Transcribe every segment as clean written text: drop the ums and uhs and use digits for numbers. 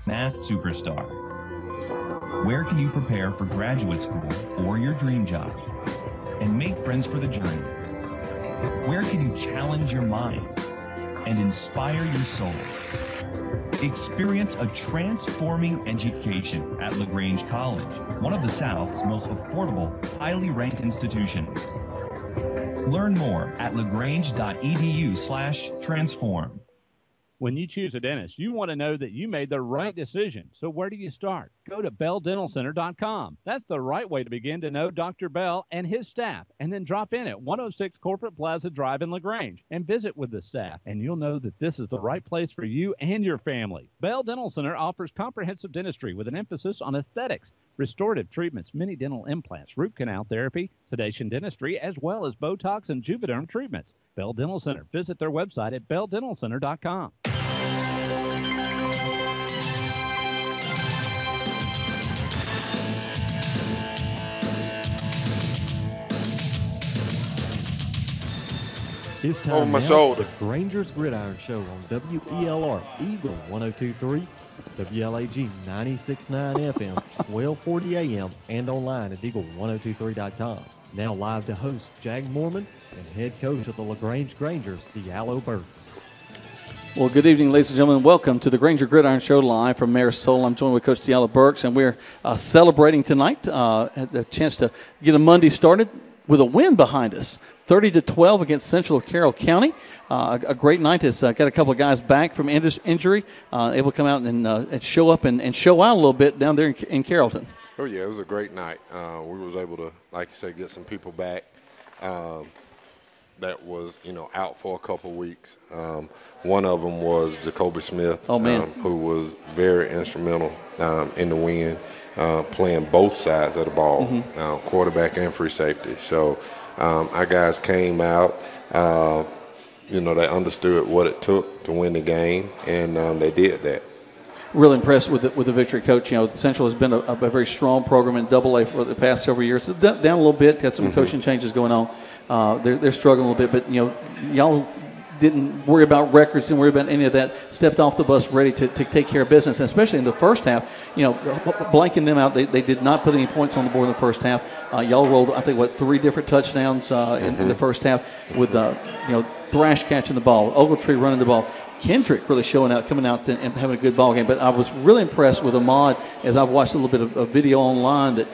math superstar? Where can you prepare for graduate school or your dream job and make friends for the journey? Where can you challenge your mind and inspire your soul? Experience a transforming education at LaGrange College, one of the South's most affordable, highly ranked institutions. Learn more at lagrange.edu/transform. When you choose a dentist, you want to know that you made the right decision. So where do you start? Go to BellDentalCenter.com. That's the right way to begin to know Dr. Bell and his staff. And then drop in at 106 Corporate Plaza Drive in LaGrange and visit with the staff. And you'll know that this is the right place for you and your family. Bell Dental Center offers comprehensive dentistry with an emphasis on aesthetics, restorative treatments, mini dental implants, root canal therapy, sedation dentistry, as well as Botox and Juvederm treatments. Bell Dental Center. Visit their website at BellDentalCenter.com. It's time over my now shoulder. for the Grangers Gridiron Show on WELR Eagle 102.3, WLAG 96.9 FM, 1240 AM, and online at eagle1023.com. Now live to host Jag Mormon and head coach of the LaGrange Grangers, the Allo Burks. Well, good evening, ladies and gentlemen. Welcome to the Granger Gridiron Show live from Marisol. I'm joined with Coach Diallo Burks, and we're celebrating tonight. Had the chance to get a Monday started with a win behind us, 30-12 against Central Carroll County. A great night. Has got a couple of guys back from injury, able to come out and show up and show out a little bit down there in Carrollton. Oh, yeah, it was a great night. We was able to, like you said, get some people back that was, out for a couple weeks. One of them was Jacoby Smith, who was very instrumental in the win, playing both sides of the ball, quarterback and free safety. So our guys came out, they understood what it took to win the game, and they did that. Really impressed with the victory, Coach. Central has been a very strong program in AA for the past several years. Down a little bit, got some coaching changes going on. They're struggling a little bit, but y'all didn't worry about records, didn't worry about any of that. Stepped off the bus ready to take care of business, and especially in the first half. Blanking them out, they did not put any points on the board in the first half. Y'all rolled, I think, 3 different touchdowns in the first half with Thrash catching the ball, Ogletree running the ball. Kendrick really showing out, coming out and having a good ball game. But I was really impressed with Ahmad as I've watched a little bit of video online that,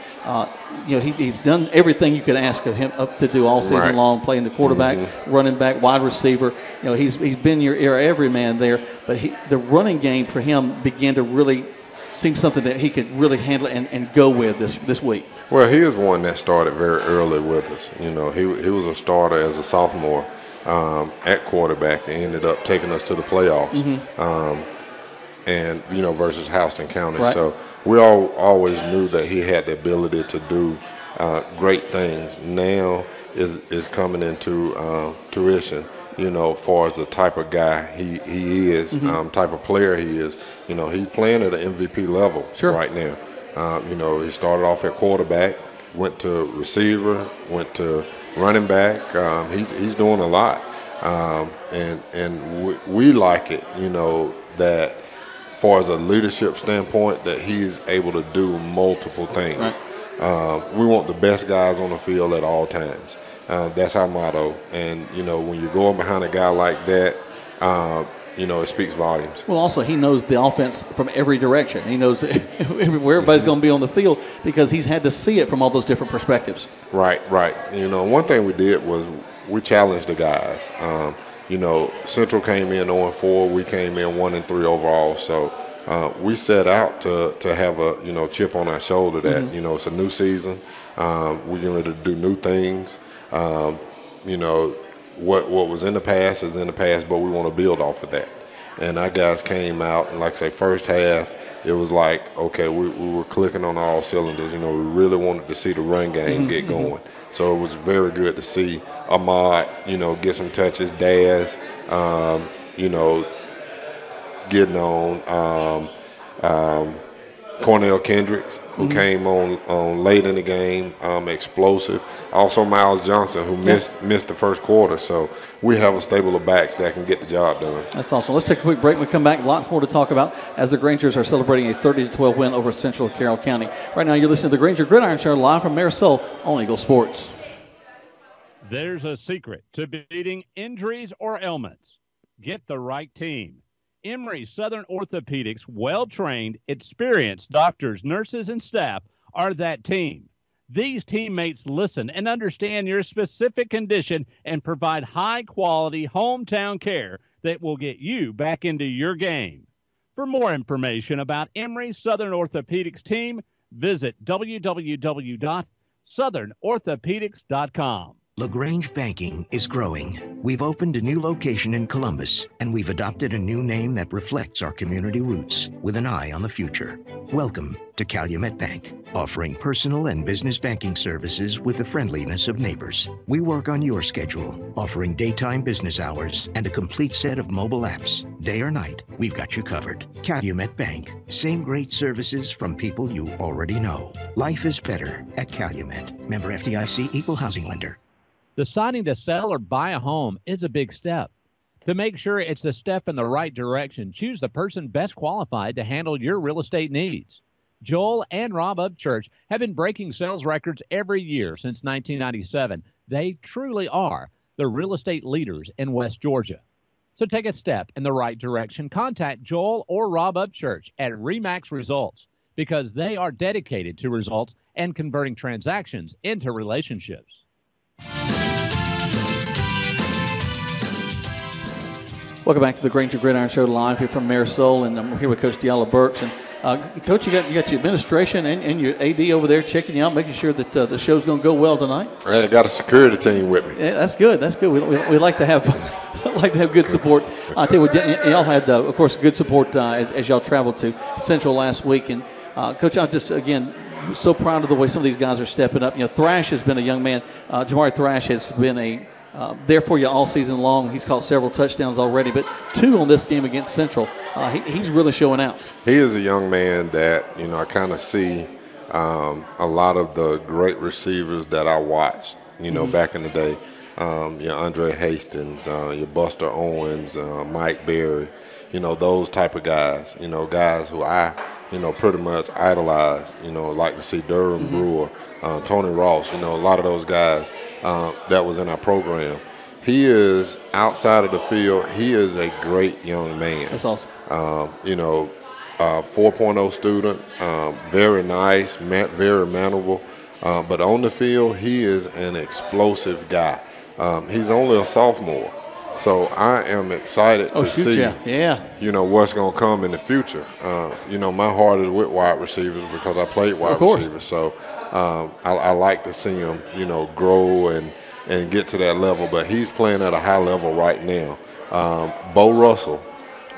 he's done everything you could ask of him up to do all season long, playing the quarterback, running back, wide receiver. He's been your every man there. But the running game for him began to really seem something that he could really handle and go with this week. Well, he is one that started very early with us. He was a starter as a sophomore. At quarterback and ended up taking us to the playoffs, versus Houston County. Right. So we always knew that he had the ability to do great things. Now is coming into tuition, as far as the type of guy he is, type of player he is. He's playing at an MVP level right now. He started off at quarterback, went to receiver, went to running back. He's doing a lot, and we like it. That, far as a leadership standpoint, that he's able to do multiple things. Right. We want the best guys on the field at all times. That's our motto. And when you're going behind a guy like that, it speaks volumes. Well, also, he knows the offense from every direction. He knows where everybody's going to be on the field because he's had to see it from all those different perspectives. Right. One thing we did was we challenged the guys. Central came in 0-4. We came in 1-3 overall. So we set out to have a, chip on our shoulder that, it's a new season. We're going to do new things. What was in the past is in the past, but we want to build off of that. And our guys came out, and like I say, first half, it was like, okay, we were clicking on all cylinders. We really wanted to see the run game get going. So it was very good to see Ahmad, get some touches, Daz, getting on. Cornell Kendricks, who came on late in the game, explosive. Also Miles Johnson, who missed the first quarter. So we have a stable of backs that can get the job done. That's awesome. Let's take a quick break. When we come back, lots more to talk about as the Grangers are celebrating a 30-12 win over Central Carroll County. Right now, you're listening to the Granger Gridiron Show live from Marisol on Eagle Sports. There's a secret to beating injuries or ailments. Get the right team. Emory Southern Orthopedics' well-trained, experienced doctors, nurses, and staff are that team. These teammates listen and understand your specific condition and provide high-quality hometown care that will get you back into your game. For more information about Emory Southern Orthopedics team, visit www.southernorthopedics.com. LaGrange Banking is growing. We've opened a new location in Columbus, and we've adopted a new name that reflects our community roots with an eye on the future. Welcome to Calumet Bank, offering personal and business banking services with the friendliness of neighbors. We work on your schedule, offering daytime business hours and a complete set of mobile apps. Day or night, we've got you covered. Calumet Bank, same great services from people you already know. Life is better at Calumet. Member FDIC, Equal Housing Lender. Deciding to sell or buy a home is a big step. To make sure it's a step in the right direction, choose the person best qualified to handle your real estate needs. Joel and Rob Upchurch have been breaking sales records every year since 1997. They truly are the real estate leaders in West Georgia. So take a step in the right direction. Contact Joel or Rob Upchurch at RE/MAX Results because they are dedicated to results and converting transactions into relationships. Welcome back to the Granger Gridiron Show live here from Marisol, and I'm here with Coach Deala Burks. And Coach, you got your administration and your AD over there checking you out, making sure that the show's going to go well tonight. I got a security team with me. Yeah, that's good. That's good. We like to have good support. I tell you what, y'all had of course good support as y'all traveled to Central last week. And Coach, I'm just again so proud of the way some of these guys are stepping up. You know, Thrash has been a young man. Jamari Thrash has been there for you all season long. He's caught several touchdowns already, but 2 on this game against Central. He's really showing out. He is a young man that, I kind of see a lot of the great receivers that I watched, back in the day. Andre Hastings, your Buster Owens, Mike Berry, those type of guys, guys who I, pretty much idolize, like to see Durham Brewer, Tony Ross, a lot of those guys. That was in our program. He is outside of the field. He is a great young man. That's awesome. 4.0 student, very nice, very mannerable. But on the field, he is an explosive guy. He's only a sophomore. So I am excited to see, what's going to come in the future. My heart is with wide receivers because I played wide receivers. So I like to see him, grow and get to that level. But he's playing at a high level right now. Bo Russell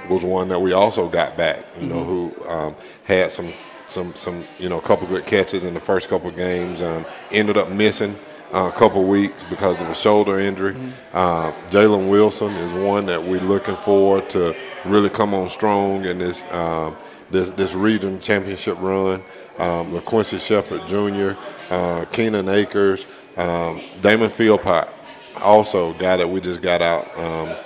was one that we also got back, who had some couple good catches in the first couple of games. Ended up missing a couple weeks because of a shoulder injury. Jalen Wilson is one that we're looking forward to really come on strong in this region championship run. LaQuincy Shepard Jr., Keenan Akers, Damon Philpott, also a guy that we just got out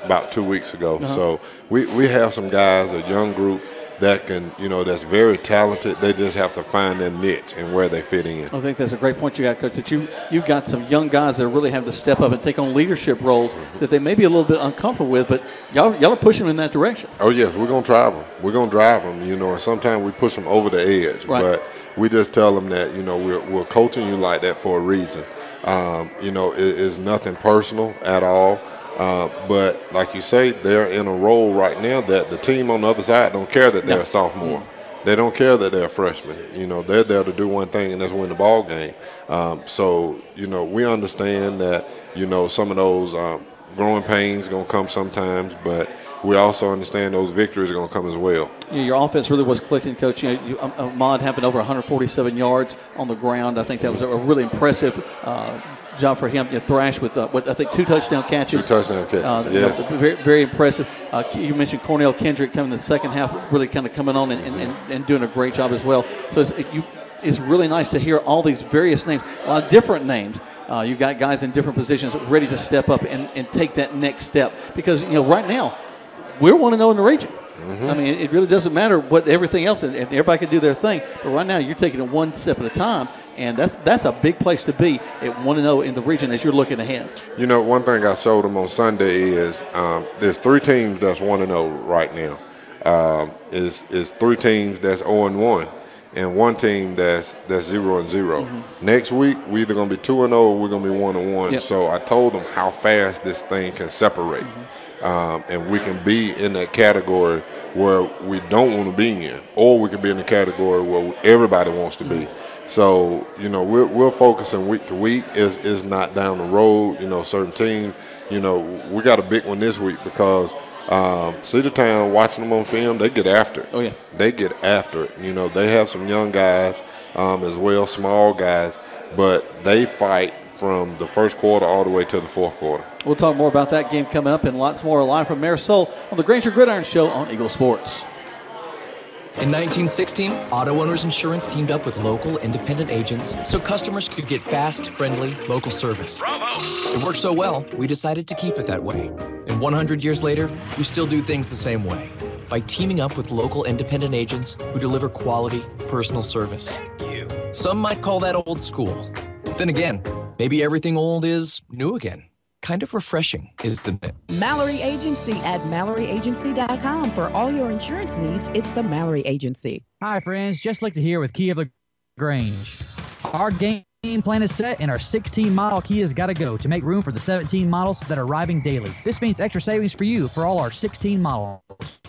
about 2 weeks ago. So we have some guys, a young group that can, that's very talented. They just have to find their niche and where they fit in. I think that's a great point you got, Coach, that you've got some young guys that really have to step up and take on leadership roles that they may be a little bit uncomfortable with, but y'all are pushing them in that direction. Oh, yes, we're going to drive them. We're going to drive them, and sometimes we push them over the edge. Right. But we just tell them that, we're coaching you like that for a reason. It's nothing personal at all. But like you say, they're in a role right now that the team on the other side don't care that they're a sophomore. They don't care that they're a freshman. They're there to do one thing, and that's win the ball game. So we understand that, some of those growing pains going to come sometimes, but we also understand those victories are going to come as well. Your offense really was clicking, Coach. Ahmad having over 147 yards on the ground. I think that was a really impressive job for him. Thrash with what I think 2 touchdown catches. 2 touchdown catches. Yes. Very, very impressive. You mentioned Cornell Kendrick coming in the second half, really kind of coming on and doing a great job as well. So it's really nice to hear all these various names, a lot of different names. You've got guys in different positions ready to step up and take that next step. Because, right now, we're 1-0 in the region. Mm-hmm. I mean, it really doesn't matter what everything else, and everybody can do their thing. But right now, you're taking it one step at a time, and that's a big place to be at 1-0 in the region as you're looking ahead. One thing I showed them on Sunday is there's 3 teams that's 1-0 right now. Is 3 teams that's 0-1. And 1 team that's 0-0. Mm-hmm. Next week, we're either going to be 2-0 or we're going to be 1-1. Yep. So I told them how fast this thing can separate. Mm-hmm. And we can be in that category where we don't want to be in, or we can be in the category where everybody wants to be. So, we're focusing week to week. Is not down the road. Certain teams, we got a big one this week because Cedartown, watching them on film, they get after it. Oh, yeah. They get after it. They have some young guys as well, small guys, but they fight from the first quarter all the way to the fourth quarter. We'll talk more about that game coming up and lots more live from Marisol on the Granger Gridiron Show on Eagle Sports. In 1916, Auto Owners Insurance teamed up with local independent agents so customers could get fast, friendly, local service. Bravo! It worked so well, we decided to keep it that way. And 100 years later, we still do things the same way, by teaming up with local independent agents who deliver quality, personal service. Some might call that old school. But then again, maybe everything old is new again. Kind of refreshing, isn't it? Mallory Agency at MalloryAgency.com. For all your insurance needs, it's the Mallory Agency. Hi, friends. Just like to hear with Kia of LaGrange. Our game plan is set, and our 16-model Kia's got to go to make room for the 17 models that are arriving daily. This means extra savings for you for all our 16 models.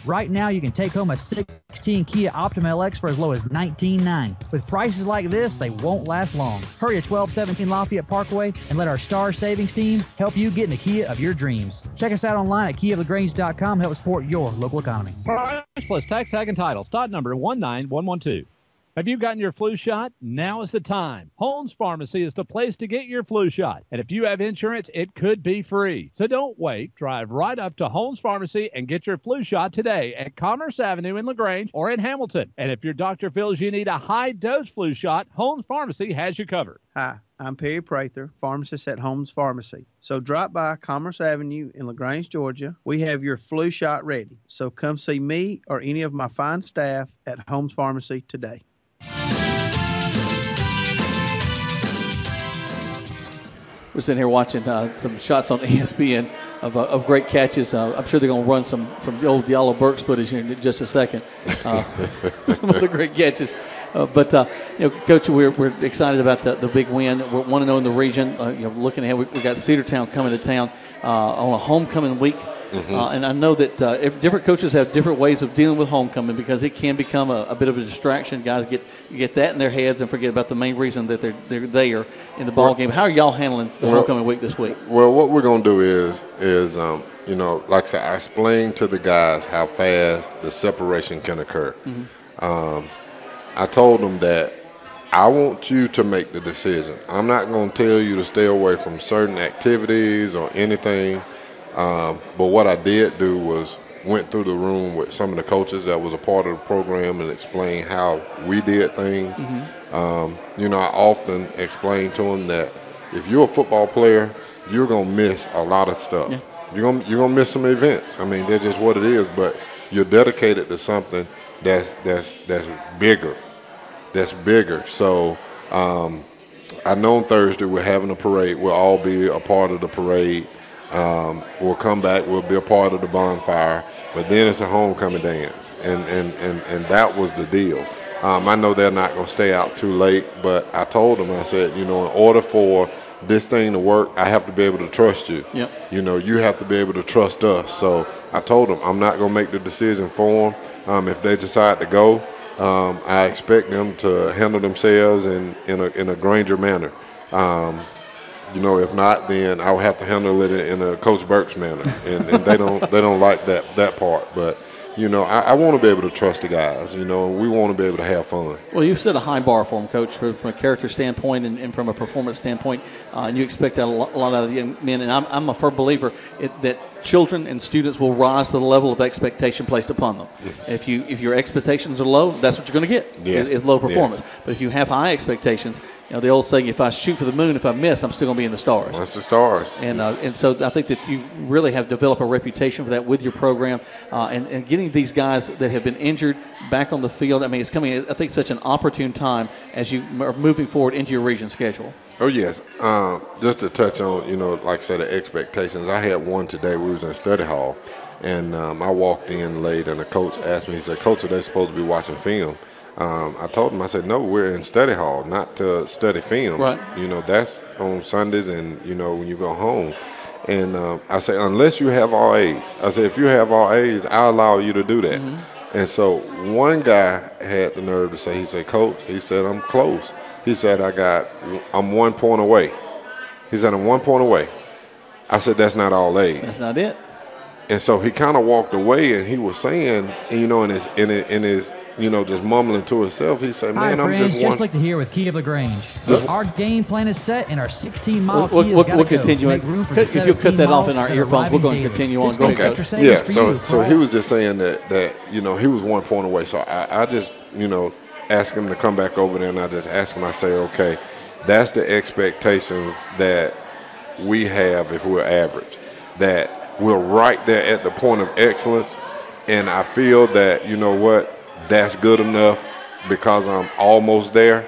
Right now, you can take home a 16 Kia Optima LX for as low as $19,900. With prices like this, they won't last long. Hurry to 1217 Lafayette Parkway and let our Star Savings team help you get in the Kia of your dreams. Check us out online at KiaLaGrange.com to help support your local economy. Price plus tax, tag, and title. Stock number 19112. Have you gotten your flu shot? Now is the time. Holmes Pharmacy is the place to get your flu shot. And if you have insurance, it could be free. So don't wait. Drive right up to Holmes Pharmacy and get your flu shot today at Commerce Avenue in LaGrange or in Hamilton. And if your doctor feels you need a high-dose flu shot, Holmes Pharmacy has you covered. Hi, I'm Perry Prather, pharmacist at Holmes Pharmacy. So drop by Commerce Avenue in LaGrange, Georgia. We have your flu shot ready. So come see me or any of my fine staff at Holmes Pharmacy today. We're sitting here watching some shots on ESPN of great catches. I'm sure they're going to run some old Yellow Burks footage in just a second. Some other great catches. But Coach, we're excited about the big win. We're 1-0 in the region. Looking ahead, we got Cedartown coming to town on a homecoming week. Mm-hmm. And I know that different coaches have different ways of dealing with homecoming because it can become a bit of a distraction. Guys get that in their heads and forget about the main reason that they're there in the ball game. How are y'all handling the homecoming week this week? Well, what we're going to do is like I said, I explained to the guys how fast the separation can occur. Mm-hmm. I told them that I want you to make the decision. I'm not going to tell you to stay away from certain activities or anything. But what I did do was went through the room with some of the coaches that was a part of the program and explained how we did things. Mm-hmm. I often explain to them that if you're a football player, you're going to miss a lot of stuff. Yeah. You're gonna miss some events. I mean, that's just what it is. But you're dedicated to something that's bigger. That's bigger. So I know on Thursday we're having a parade. We'll all be a part of the parade. We'll come back. We'll be a part of the bonfire. But then it's a homecoming dance, and that was the deal. I know they're not going to stay out too late, but I told them, I said, in order for this thing to work, I have to be able to trust you. Yep. You have to be able to trust us. So I told them I'm not going to make the decision for them. If they decide to go, I expect them to handle themselves in a Granger manner. If not, then I'll have to handle it in a Coach Burks manner, and they don't like that part. But I want to be able to trust the guys. We want to be able to have fun. Well, you've set a high bar for them, Coach, from a character standpoint and from a performance standpoint, and you expect that a lot out of the young men. And I'm a firm believer that children and students will rise to the level of expectation placed upon them. If your expectations are low, that's what you're going to get. Yes. Is low performance. Yes. But if you have high expectations, the old saying, if I shoot for the moon, if I miss, I'm still going to be in the stars. That's the stars. And so I think that you really have developed a reputation for that with your program, and getting these guys that have been injured back on the field. I mean, it's coming, I think, such an opportune time as you are moving forward into your region schedule. Oh, yes. Just to touch on, like I said, the expectations. I had one today. We was in study hall, and I walked in late, and the coach asked me, he said, Coach, are they supposed to be watching film? I told him, I said, no, we're in study hall, not to study film. Right. That's on Sundays and, when you go home. And I said, unless you have all A's. I said, if you have all A's, I'll allow you to do that. Mm-hmm. And so one guy had the nerve to say, he said, Coach, he said, I'm close. He said, I'm 1 point away. He said, I'm 1 point away. I said, that's not all A's. That's not it. And so he kind of walked away, and he was saying, in his just mumbling to himself, he said, man, I'm just just like to hear with Key of LaGrange. Our game plan is set, and our 16-mile key we'll continue. If you'll cut that off in our earphones, we're going to continue on. Go ahead. Yeah, so he was just saying that he was 1 point away. So I just, asked him to come back over there, and I just asked him, I say, okay, that's the expectations that we have if we're average, that we're right there at the point of excellence, and I feel that, that's good enough because I'm almost there.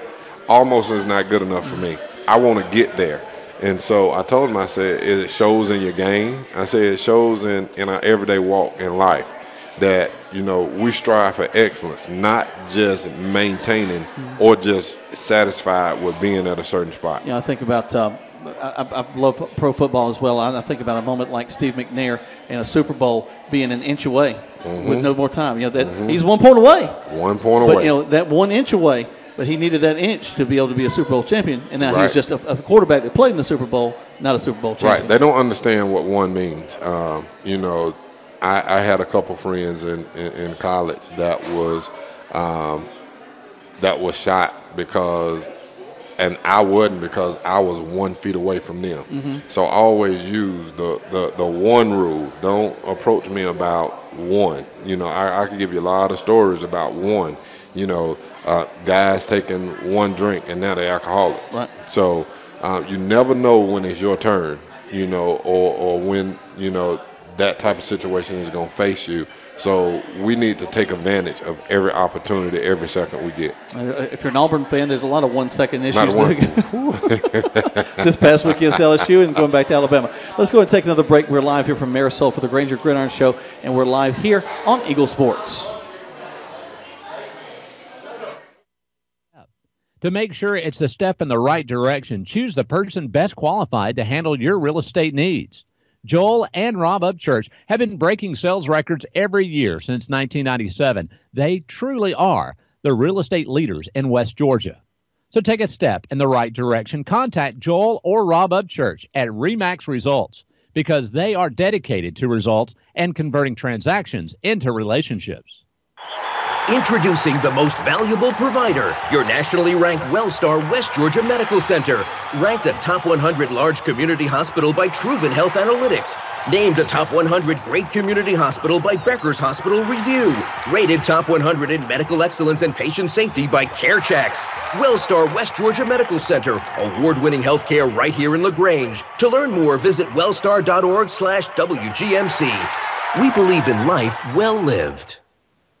Almost is not good enough for me. I want to get there. And so I told him, I said, it shows in your game. I said, it shows in our everyday walk in life that, we strive for excellence, not just maintaining or just satisfied with being at a certain spot. I think about I love pro football as well. I think about a moment like Steve McNair in a Super Bowl being an inch away with no more time. He's 1 point away. 1 point away. But, that 1 inch away, but he needed that inch to be able to be a Super Bowl champion. And now he's just a quarterback that played in the Super Bowl, not a Super Bowl champion. Right. They don't understand what one means. I had a couple friends in college that was shot because – and I wasn't, because I was 1 feet away from them. Mm-hmm. So I always use the one rule. Don't approach me about one. I could give you a lot of stories about one. Guys taking one drink and now they're alcoholics. Right. So you never know when it's your turn, or when, that type of situation is going to face you. So we need to take advantage of every opportunity, every second we get. If you're an Auburn fan, there's a lot of 1 second issues this past week against LSU and going back to Alabama. Let's go and take another break. We're live here from Marisol for the Granger Gridiron Show, and we're live here on Eagle Sports. To make sure it's the step in the right direction, choose the person best qualified to handle your real estate needs. Joel and Rob Upchurch have been breaking sales records every year since 1997. They truly are the real estate leaders in West Georgia. So take a step in the right direction. Contact Joel or Rob Upchurch at RE/MAX Results, because they are dedicated to results and converting transactions into relationships. Introducing the most valuable provider, your nationally ranked WellStar West Georgia Medical Center. Ranked a top 100 large community hospital by Truven Health Analytics. Named a top 100 great community hospital by Becker's Hospital Review. Rated top 100 in medical excellence and patient safety by CareChecks. WellStar West Georgia Medical Center. Award-winning healthcare right here in LaGrange. To learn more, visit wellstar.org/WGMC. We believe in life well lived.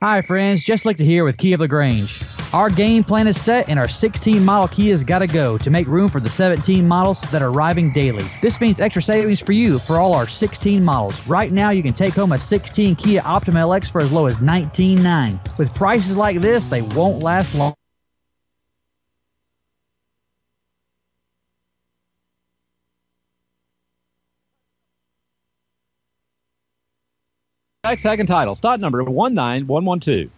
Hi, friends. Just like to hear with Key of LaGrange. Our game plan is set, and our 16-model Kia's got to go to make room for the 17 models that are arriving daily. This means extra savings for you for all our 16 models. Right now, you can take home a 16 Kia Optima LX for as low as $19,900. With prices like this, they won't last long. Tag and title, stock number 19112.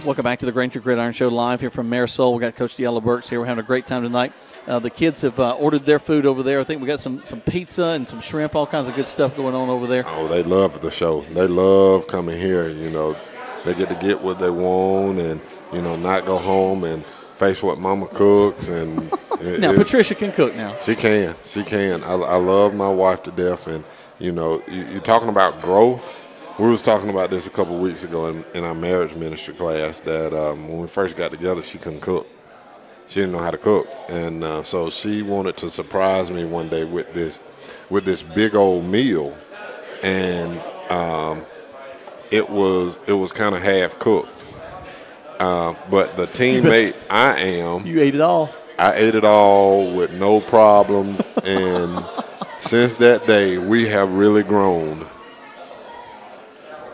Welcome back to the Granger Gridiron Show live here from Marisol. We got Coach Deala Burks here. We're having a great time tonight. The kids have ordered their food over there. I think we got some pizza and some shrimp, all kinds of good stuff going on over there. Oh, they love the show. They love coming here. You know, they get what they want and, you know, not go home and face what Mama cooks. And now, Patricia can cook now. She can. I love my wife to death. And, you know, you're talking about growth. We was talking about this a couple of weeks ago in our marriage ministry class that when we first got together, she couldn't cook. She didn't know how to cook, and so she wanted to surprise me one day with this big old meal, and it was kind of half cooked. But the teammate I am, you ate it all. I ate it all with no problems, and since that day, we have really grown.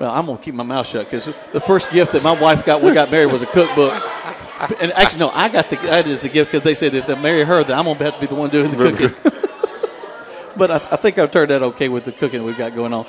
Well, I'm going to keep my mouth shut because the first gift that my wife got when we got married was a cookbook. And actually, no, that is a gift because they said if they marry her, then I'm going to have to be the one doing the cooking. But I think I've turned that okay with the cooking we've got going on.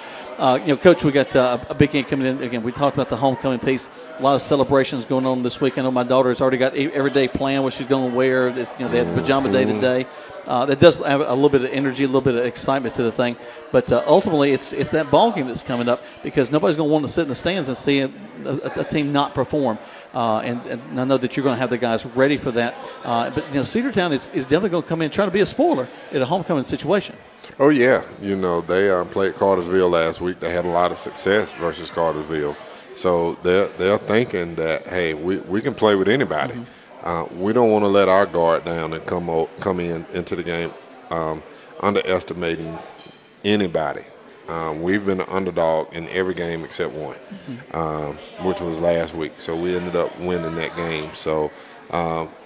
Coach, we got a big game coming in. Again, we talked about the homecoming piece. A lot of celebrations going on this week. I know my daughter has already got every day planned what she's going to wear. They had pajama day today. That does have a little bit of energy, a little bit of excitement to the thing. But ultimately, it's that ball game that's coming up because nobody's going to want to sit in the stands and see a team not perform. And I know that you're going to have the guys ready for that. But Cedartown is definitely going to come in trying to be a spoiler in a homecoming situation. Oh, yeah. You know, they played Cartersville last week. They had a lot of success versus Cartersville. So they're thinking that, hey, we can play with anybody. Mm-hmm. We don't want to let our guard down and come into the game underestimating anybody. We've been an underdog in every game except one, which was last week. So we ended up winning that game. So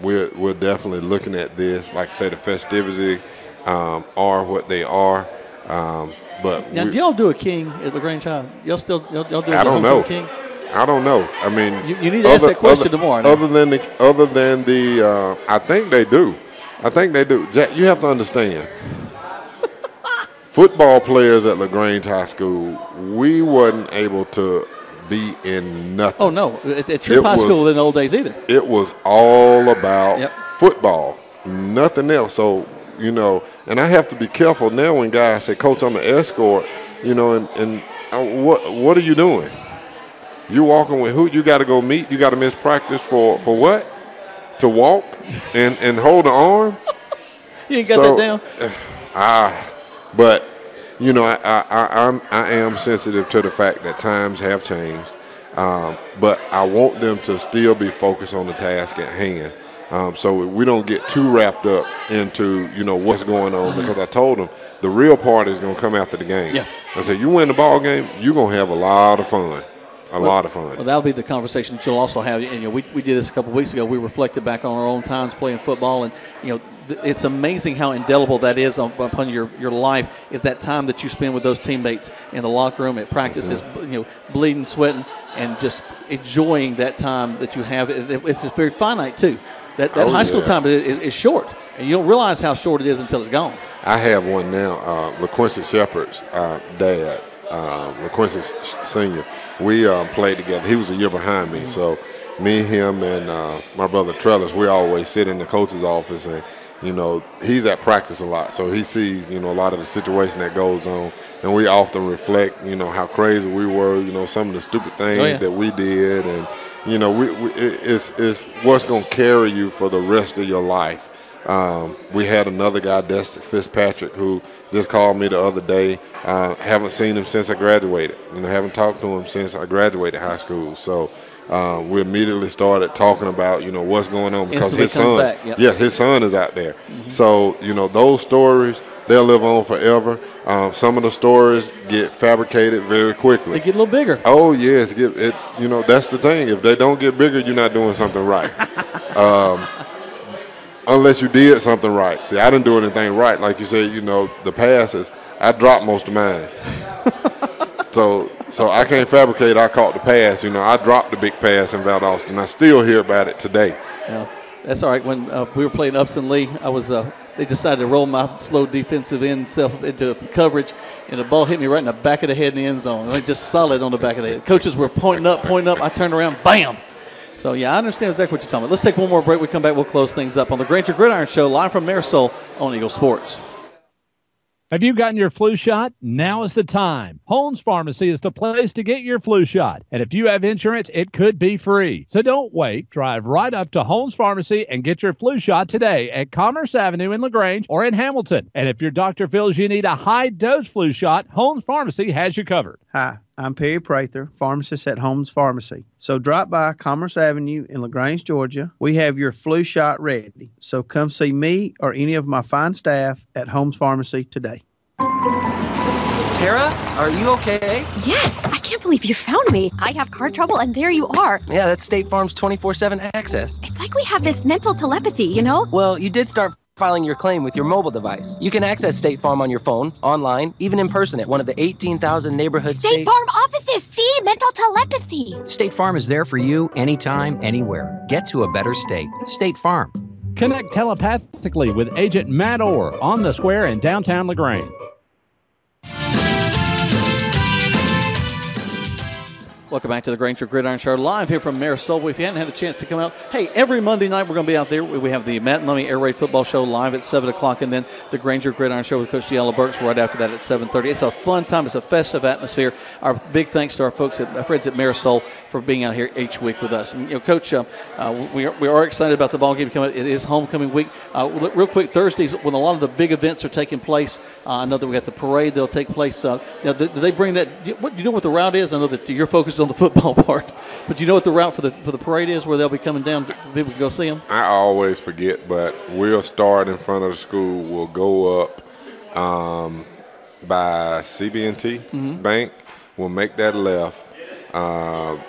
we're definitely looking at this. Like I say, the festivities are what they are. But now, do y'all do a king at LaGrange High? Y'all do I don't know. King? I don't know. I mean, you need to ask that question tomorrow. Other than the, I think they do. Jack, you have to understand. Football players at LaGrange High School, we wasn't able to be in nothing. Oh no, at your high school in the old days either. It was all about football, nothing else. So and I have to be careful now when guys say, "Coach, I'm an escort," and what are you doing? You walking with who? You got to go meet. You got to miss practice for what? To walk and hold the arm. You ain't got that down. But I am sensitive to the fact that times have changed. But I want them to still be focused on the task at hand. So we don't get too wrapped up into what's going on, because I told them the real part is going to come after the game. Yeah. I said, you win the ball game, you're going to have a lot of fun. A lot of fun. Well, that'll be the conversation that you'll also have. And we did this a couple of weeks ago. We reflected back on our own times playing football, and it's amazing how indelible that is upon your life. Is that time that you spend with those teammates in the locker room, at practices, bleeding, sweating, and just enjoying that time that you have. It's very finite too. That high school time is short, and you don't realize how short it is until it's gone. I have one now. LaQuincy Shepard's dad, LaQuincy Senior. We played together. He was a year behind me, so me, him, and my brother Trellis, we always sit in the coach's office, and he's at practice a lot, so he sees a lot of the situation that goes on, and we often reflect how crazy we were, some of the stupid things that we did, and it's what's going to carry you for the rest of your life. We had another guy, Destin Fitzpatrick, who just called me the other day. Haven't seen him since I graduated. Haven't talked to him since I graduated high school. So we immediately started talking about what's going on, because his son, his son is out there. Mm-hmm. So those stories, they'll live on forever. Some of the stories get fabricated very quickly. They get a little bigger. Oh yes, that's the thing. If they don't get bigger, you're not doing something right. Unless you did something right. See, I didn't do anything right. Like you said, the passes, I dropped most of mine. So I can't fabricate I caught the pass. I dropped the big pass in Valdosta. I still hear about it today. Yeah, that's all right. When we were playing Upson Lee, they decided to roll my slow defensive end self into coverage, and the ball hit me right in the back of the head in the end zone. Just solid on the back of the head. Coaches were pointing up. I turned around, bam. So, yeah, I understand exactly what you're talking about. Let's take one more break. We come back, we'll close things up on the Granger Gridiron Show, live from Marisol on Eagle Sports. Have you gotten your flu shot? Now is the time. Holmes Pharmacy is the place to get your flu shot. And if you have insurance, it could be free. So don't wait. Drive right up to Holmes Pharmacy and get your flu shot today at Commerce Avenue in LaGrange or in Hamilton. And if your doctor feels you need a high-dose flu shot, Holmes Pharmacy has you covered. Hi, I'm Perry Prather, pharmacist at Holmes Pharmacy. So drop by Commerce Avenue in LaGrange, Georgia. We have your flu shot ready. So come see me or any of my fine staff at Holmes Pharmacy today. Tara, are you okay? Yes, I can't believe you found me. I have car trouble and there you are. Yeah, that's State Farm's 24/7 access. It's like we have this mental telepathy, you know? Well, you did start filing your claim with your mobile device. You can access State Farm on your phone, online, even in person at one of the 18,000 neighborhood State Farm offices. See, mental telepathy. State Farm is there for you anytime, anywhere. Get to a better state. State Farm. Connect telepathically with Agent Matt Orr on the square in downtown LaGrange. Welcome back to the Granger Gridiron Show, live here from Marisol. If you hadn't had a chance to come out, hey, every Monday night we're going to be out there. We have the Matt and Lummy Air Raid Football Show live at 7 o'clock, and then the Granger Gridiron Show with Coach Deala Burks right after that at 7:30. It's a fun time. It's a festive atmosphere. Our big thanks to our folks, our friends at Marisol, for being out here each week with us. And, you know, Coach, we are excited about the ball game coming. It is homecoming week. Real quick, Thursdays when a lot of the big events are taking place. I know that we got the parade. They'll take place. Do they bring that? What, you know what the route is? I know that you're focused on the football part, but do you know what the route for the parade is, where they'll be coming down? People can go see them. I always forget, but we'll start in front of the school. We'll go up by CB&T Bank. We'll make that left, and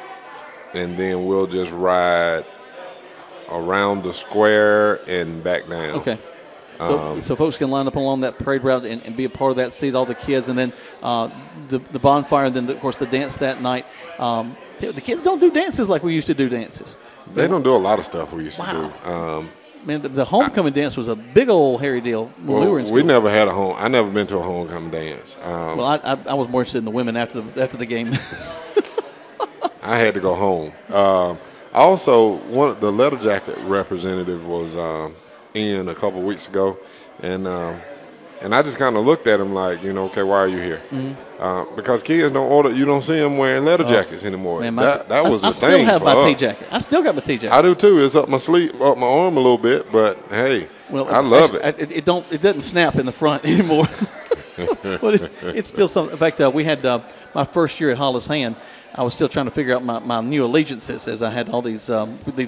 then we'll just ride around the square and back down. Okay. So folks can line up along that parade route and be a part of that, see all the kids, and then the bonfire, and then, of course, the dance that night. The kids don't do dances like we used to do dances. They don't do a lot of stuff we used to do. Man, the homecoming dance was a big old hairy deal when we were in school. We never had I never been to a homecoming dance. Well, I was more interested in the women after the game. I had to go home. Also, the letter jacket representative was in a couple weeks ago, and I just kind of looked at him like, okay, why are you here? Because kids you don't see them wearing leather jackets anymore. Man, that was the thing. I still have my T-jacket. I still got my T-jacket. I do too. It's up my sleeve, up my arm a little bit, but hey, I love it. It doesn't snap in the front anymore. But it's still something. In fact, we had my first year at Hollis Hand. I was still trying to figure out my new allegiances as I had all these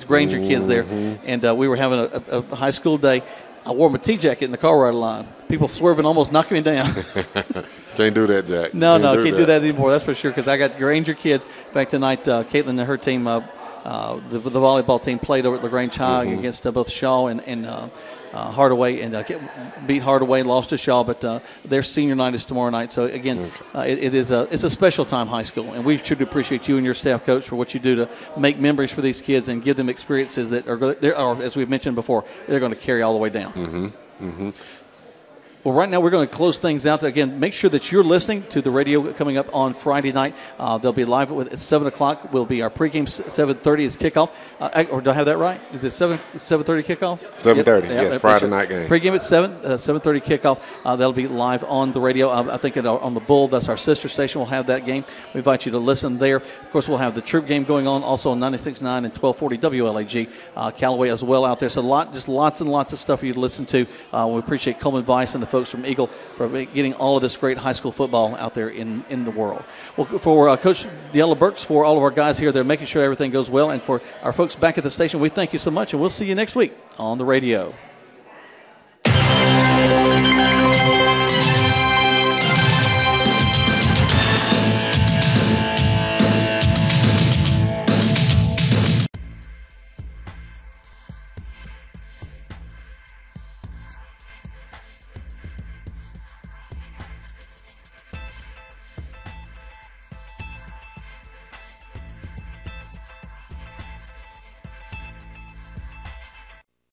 Granger kids there, and we were having a high school day. I wore my T-jacket in the car ride line. People swerving, almost knocking me down. Can't do that, Jack. No, can't do that anymore. That's for sure. Because I got Granger kids. In fact, tonight, Caitlin and her team, the volleyball team, played over at LaGrange High against both Shaw and Hardaway, and beat Hardaway, lost to Shaw, but their senior night is tomorrow night. So again, it's a special time, high school, and we should appreciate you and your staff, Coach, for what you do to make memories for these kids and give them experiences that are, as we've mentioned before, they're going to carry all the way down. Well, right now we're going to close things out. Again, make sure that you're listening to the radio coming up on Friday night. They'll be live at 7 o'clock. Will be our pregame. 7:30 is kickoff. Or do I have that right? Is it 7:30 kickoff? 7:30, yes, Friday night game. Pregame at 7:30 kickoff. That'll be live on the radio. I think on the Bull, that's our sister station, we'll have that game. We invite you to listen there. Of course, we'll have the Troop game going on also on 96.9 and 1240 WLAG. Callaway as well out there. So lots and lots of stuff for you to listen to. We appreciate Coleman Weiss and the folks from Eagle for getting all of this great high school football out there in the world. Well, for Coach Deala Burks, for all of our guys here, they're making sure everything goes well, and for our folks back at the station, we thank you so much, and we'll see you next week on the radio.